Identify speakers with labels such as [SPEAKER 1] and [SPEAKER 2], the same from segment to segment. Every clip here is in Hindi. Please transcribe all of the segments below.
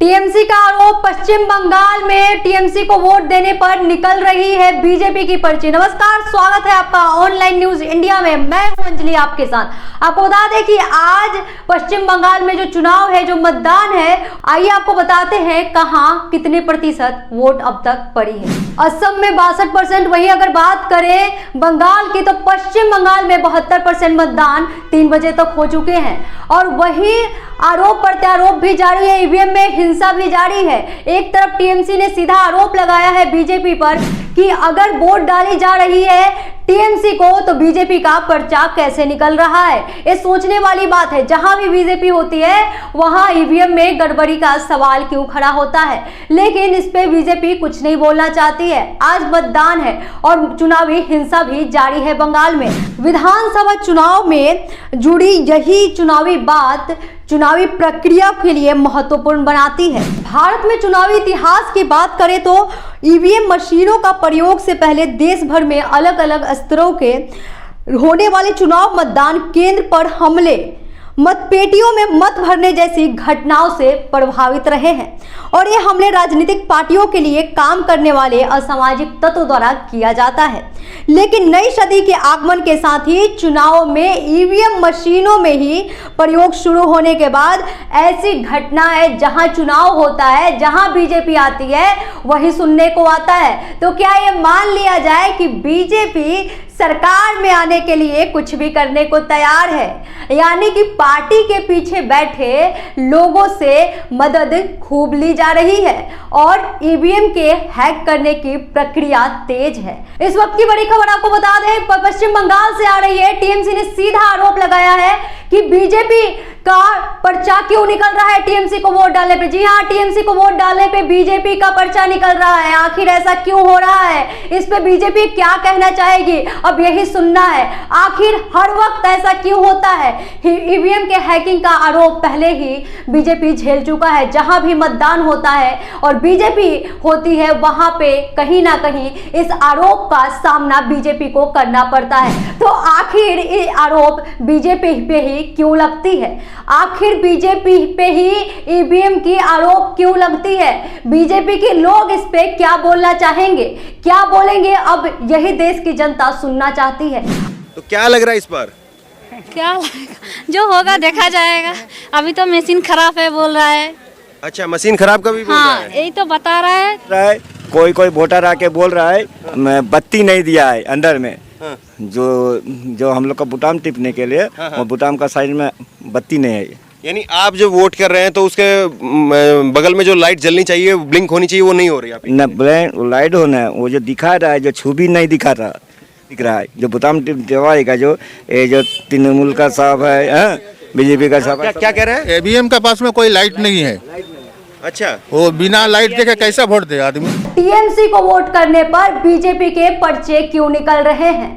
[SPEAKER 1] टीएमसी का आरोप, पश्चिम बंगाल में टीएमसी को वोट देने पर निकल रही है बीजेपी की पर्ची। नमस्कार, स्वागत है आपका ऑनलाइन न्यूज इंडिया में। मैं हूं अंजलि आपके साथ। आपको बता दें कि आज पश्चिम बंगाल में जो चुनाव है, जो मतदान है, आइए आपको बताते हैं कहां कितने प्रतिशत वोट अब तक पड़ी है। असम में 62%, वहीं अगर बात करें बंगाल की तो पश्चिम बंगाल में 72% मतदान 3 बजे तक हो चुके हैं। और वही आरोप प्रत्यारोप भी जारी है, ईवीएम में हिंसा भी जारी है। एक तरफ टीएमसी ने सीधा आरोप लगाया है बीजेपी पर कि अगर वोट डाली जा रही है टीएमसी को तो बीजेपी का पर्चा कैसे निकल रहा है। ये सोचने वाली बात है। जहां भी बीजेपी होती है वहां ईवीएम में गड़बड़ी का सवाल क्यों खड़ा होता है, लेकिन इस पे बीजेपी कुछ नहीं बोलना चाहती है। आज मतदान है और चुनावी हिंसा भी जारी है बंगाल में। विधानसभा चुनाव में जुड़ी यही चुनावी बात चुनावी प्रक्रिया के लिए महत्वपूर्ण बनाती है। भारत में चुनावी इतिहास की बात करें तो ईवीएम मशीनों का प्रयोग से पहले देश भर में अलग अलग स्तरों के होने वाले चुनाव मतदान केंद्र पर हमले, मतपेटियों में मत भरने जैसी घटनाओं से प्रभावित रहे हैं। और ये हमले राजनीतिक पार्टियों के लिए काम करने वाले असामाजिक तत्वों द्वारा किया जाता है। लेकिन नई सदी के आगमन के साथ ही चुनाव में ईवीएम मशीनों में ही प्रयोग शुरू होने के बाद ऐसी घटनाएं जहां चुनाव होता है, जहां बीजेपी आती है, वही सुनने को आता है। तो क्या ये मान लिया जाए कि बीजेपी सरकार में आने के लिए कुछ भी करने को तैयार है, यानी कि पार्टी के पीछे बैठे लोगों से मदद खूब ली जा रही है और ईवीएम के हैक करने की प्रक्रिया तेज है। इस वक्त की बड़ी खबर आपको बता दें, पश्चिम बंगाल से आ रही है। टीएमसी ने सीधा आरोप लगाया है कि बीजेपी का पर्चा क्यों निकल रहा है टीएमसी को वोट डालने पे। जी हाँ, टीएमसी को वोट डालने पे बीजेपी का पर्चा निकल रहा है। आखिर ऐसा क्यों हो रहा है, इस पे बीजेपी क्या कहना चाहेगी, अब यही सुनना है। आखिर हर वक्त ऐसा क्यों होता है। ईवीएम के हैकिंग का आरोप पहले ही बीजेपी झेल चुका है। जहां भी मतदान होता है और बीजेपी होती है वहां पे कहीं ना कहीं इस आरोप का सामना बीजेपी को करना पड़ता है। तो आखिर ये आरोप बीजेपी पे ही क्यों लगती है, आखिर बीजेपी पे ही ईवीएम की आरोप क्यों लगती है, बीजेपी के लोग इस पे क्या बोलना चाहेंगे, क्या बोलेंगे, अब यही देश की जनता सुनना चाहती है।
[SPEAKER 2] तो क्या लग रहा है इस बार?
[SPEAKER 3] क्या जो होगा देखा जाएगा। अभी तो मशीन खराब है बोल रहा है।
[SPEAKER 2] अच्छा, मशीन खराब का भी बोल रहा है?
[SPEAKER 3] यही तो बता रहा है।
[SPEAKER 4] कोई वोटर आके बोल रहा है मैं बत्ती नहीं दिया है अंदर में।
[SPEAKER 2] हाँ।
[SPEAKER 4] जो हम लोग का बुटाम टिपने के लिए वो बुटाम का साइड में बत्ती नहीं है।
[SPEAKER 2] यानी आप जो वोट कर रहे हैं तो उसके बगल में जो लाइट जलनी चाहिए, ब्लिंक होनी चाहिए, वो नहीं हो रही है।
[SPEAKER 4] न ब्लैंक लाइट होना है, वो जो दिखा रहा है, जो छवि नहीं दिख रहा है। जो बुटाम टिपवाएगा जो तृणमूल का साहब है, बीजेपी का साहब।
[SPEAKER 2] क्या कह रहे हैं?
[SPEAKER 5] ईवीएम के पास में कोई लाइट नहीं है।
[SPEAKER 2] अच्छा,
[SPEAKER 5] वो बिना लाइट देखे कैसा वोट दे आदमी।
[SPEAKER 1] टीएमसी को वोट करने पर बीजेपी के पर्चे क्यों निकल रहे हैं,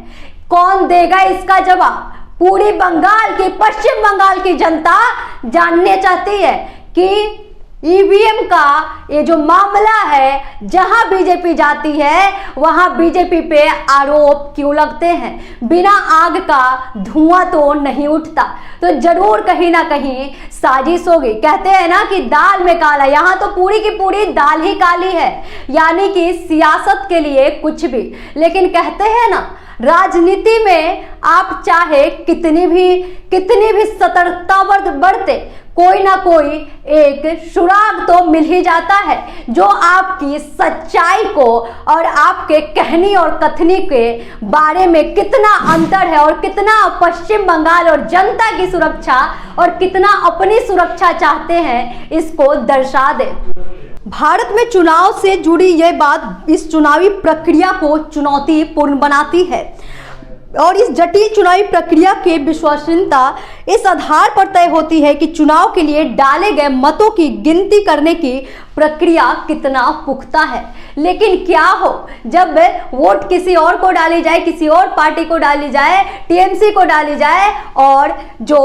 [SPEAKER 1] कौन देगा इसका जवाब। पूरी बंगाल की, पश्चिम बंगाल की जनता जानने चाहती है कि ईवीएम का ये जो मामला है, जहां बीजेपी जाती है वहां बीजेपी पे आरोप क्यों लगते हैं। बिना आग का धुआं तो नहीं उठता, तो जरूर कहीं ना कहीं साजिश होगी। कहते हैं ना कि दाल में काला, यहाँ तो पूरी की पूरी दाल ही काली है, यानी कि सियासत के लिए कुछ भी। लेकिन कहते हैं ना, राजनीति में आप चाहे कितनी भी सतर्कता बरते, कोई ना कोई एक सुराग तो मिल ही जाता है जो आपकी सच्चाई को और आपके कहनी और कथनी के बारे में कितना अंतर है और कितना पश्चिम बंगाल और जनता की सुरक्षा और कितना अपनी सुरक्षा चाहते हैं, इसको दर्शा दे। भारत में चुनाव से जुड़ी यह बात इस चुनावी प्रक्रिया को चुनौतीपूर्ण बनाती है और इस जटिल चुनावी प्रक्रिया की विश्वसनीयता इस आधार पर तय होती है कि चुनाव के लिए डाले गए मतों की गिनती करने की प्रक्रिया कितना पुख्ता है। लेकिन क्या हो, जब वोट किसी और को डाली जाए, किसी और पार्टी को डाली जाए, टीएमसी को डाली जाए और जो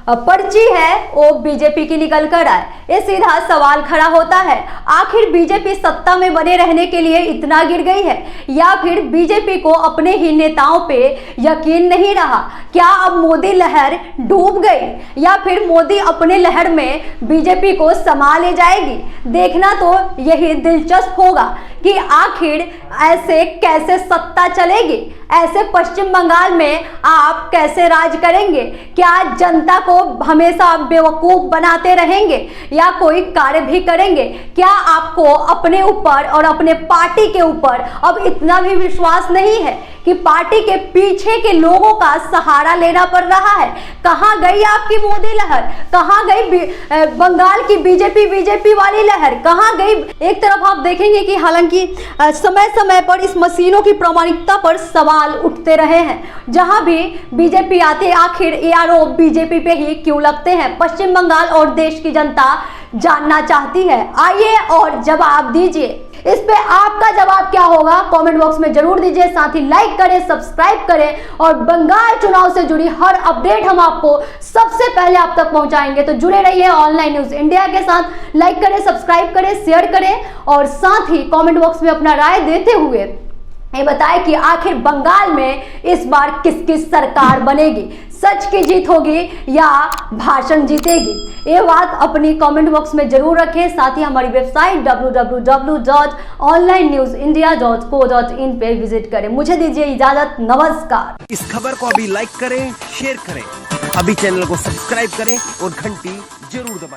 [SPEAKER 1] पर्ची है वो बीजेपी की निकल कर आए, ये सीधा सवाल खड़ा होता है। आखिर बीजेपी सत्ता में बने रहने के लिए इतना गिर गई है या फिर बीजेपी को अपने ही नेताओं पे यकीन नहीं रहा। क्या अब मोदी लहर में डूब गई या फिर मोदी अपने लहर में बीजेपी को समा ले जाएगी। देखना तो यही दिलचस्प होगा कि आखिर ऐसे कैसे सत्ता चलेगी, ऐसे पश्चिम बंगाल में आप कैसे राज करेंगे। क्या जनता को हमेशा बेवकूफ बनाते रहेंगे या कोई कार्य भी करेंगे? क्या आपको अपने ऊपर और अपने पार्टी के ऊपर अब इतना भी विश्वास नहीं है कि पार्टी के पीछे के लोगों का सहारा लेना पड़ रहा है? कहां गई आपकी मोदी लहर? कहां गई बंगाल की बीजेपी वाली लहर? कहां गई? एक तरफ आप देखेंगे कि हालांकि समय समय पर इस मशीनों की प्रामाणिकता पर सवाल उठते रहे हैं। जहां भी बीजेपी आते आखिर ये आरोप बीजेपी पे ही क्यों लगते हैं, पश्चिम बंगाल और देश की जनता जानना चाहती है। आइए और जवाब दीजिए। इस पे आपका जवाब क्या होगा कमेंट बॉक्स में जरूर दीजिए। साथ ही लाइक करें, सब्सक्राइब करें और बंगाल चुनाव से जुड़ी हर अपडेट हम आपको सबसे पहले आप तक पहुंचाएंगे। तो जुड़े रहिए ऑनलाइन न्यूज इंडिया के साथ। लाइक करें, सब्सक्राइब करें, शेयर करें और साथ ही कमेंट बॉक्स में अपना राय देते हुए ये बताएं कि आखिर बंगाल में इस बार किसकी सरकार बनेगी, सच की जीत होगी या भाषण जीतेगी। ये बात अपनी कमेंट बॉक्स में जरूर रखें। साथ ही हमारी वेबसाइट www.onlinenewsindia.co.in पे विजिट करें। मुझे दीजिए इजाजत, नमस्कार।
[SPEAKER 6] इस खबर को अभी लाइक करें, शेयर करें, अभी चैनल को सब्सक्राइब करें और घंटी जरूर दबाएं।